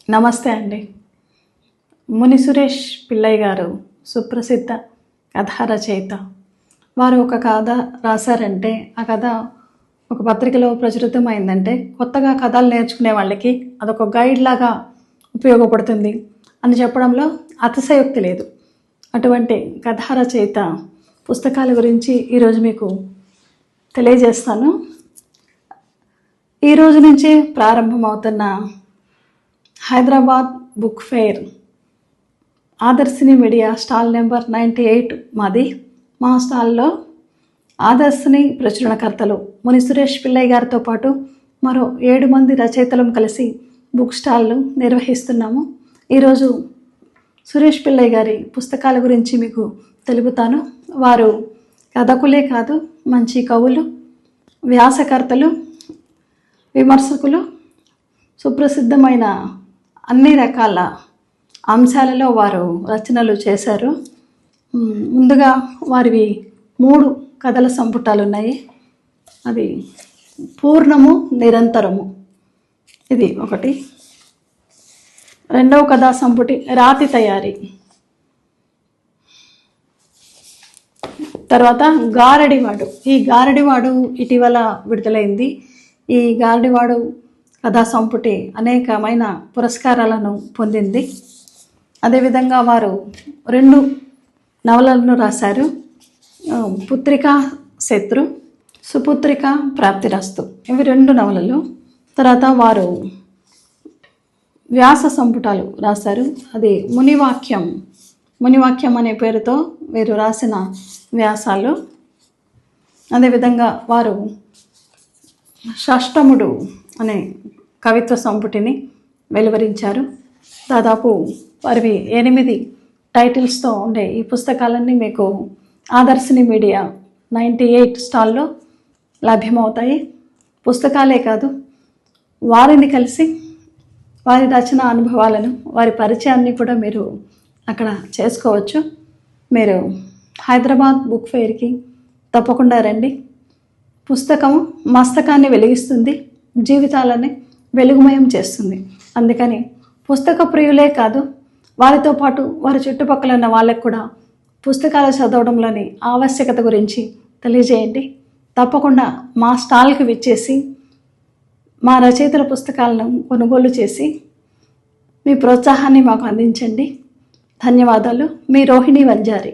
నమస్తే అండి. ముని సురేష్ పిల్లయ్య గారు సుప్రసిద్ధ కథా రచయిత. వారు ఒక కథ రాశారంటే ఆ కథ ఒక పత్రికలో ప్రచురితమైందంటే కొత్తగా కథలు నేర్చుకునే వాళ్ళకి అదొక గైడ్ లాగా ఉపయోగపడుతుంది అని చెప్పడంలో అతిశయోక్తి లేదు. అటువంటి కథా రచయిత పుస్తకాల గురించి ఈరోజు మీకు తెలియజేస్తాను. ఈరోజు నుంచి ప్రారంభమవుతున్న Hyderabad book fair Adarshini media stall number 98 మాది. మా స్టాల్లో ఆదర్శిని ప్రచురణకర్తలు ముని సురేష్ పిల్లయ్య గారితో పాటు మరో 7 మంది రచయితలం కలిసి బుక్ స్టాల్ను నిర్వహిస్తున్నాము. ఈరోజు సురేష్ పిల్లయ్య గారి పుస్తకాల గురించి మీకు తెలుపుతాను. వారు కథకులే కాదు, మంచి కవులు, వ్యాసకర్తలు, విమర్శకులు, సుప్రసిద్ధమైన అన్ని రకాల అంశాలలో వారు రచనలు చేశారు. ముందుగా వారివి 3 కథల సంపుటాలు ఉన్నాయి. అది పూర్ణము, నిరంతరము, ఇది ఒకటి. రెండవ కథా సంపుటి రాతి తయారీ. తర్వాత గారడివాడు. ఈ గారడివాడు ఇటీవల విడుదలైంది. ఈ గారడివాడు కథా సంపుటి అనేకమైన పురస్కారాలను పొందింది. అదేవిధంగా వారు 2 నవలలను రాశారు. పుత్రిక శత్రు, సుపుత్రిక ప్రాప్తిరస్తు, ఇవి 2 నవలలు. తర్వాత వారు వ్యాస సంపుటాలు రాశారు. అది మునివాక్యం అనే పేరుతో వీరు రాసిన వ్యాసాలు. అదేవిధంగా వారు షష్టముడు అనే కవిత్వ సంపుటిని వెలువరించారు. దాదాపు వారివి 8 టైటిల్స్తో ఉండే ఈ పుస్తకాలన్నీ మీకు ఆదర్శిని మీడియా 98 స్టాల్లో లభ్యమవుతాయి. పుస్తకాలే కాదు, వారిని కలిసి వారి రచన అనుభవాలను, వారి పరిచయాన్ని కూడా మీరు అక్కడ చేసుకోవచ్చు. మీరు హైదరాబాద్ బుక్ ఫెయిర్కి తప్పకుండా రండి. పుస్తకం మస్తకాన్ని వెలిగిస్తుంది, జీవితాలని వెలుగుమయం చేస్తుంది. అందుకని పుస్తక ప్రియులే కాదు, వారితో పాటు వారి చుట్టుపక్కల ఉన్న వాళ్ళకు కూడా పుస్తకాలు చదవడంలోని ఆవశ్యకత గురించి తెలియజేయండి. తప్పకుండా మా స్టాల్కి విచ్చేసి మా రచయితల పుస్తకాలను కొనుగోలు చేసి మీ ప్రోత్సాహాన్ని మాకు అందించండి. ధన్యవాదాలు. మీ రోహిణి వంజారి.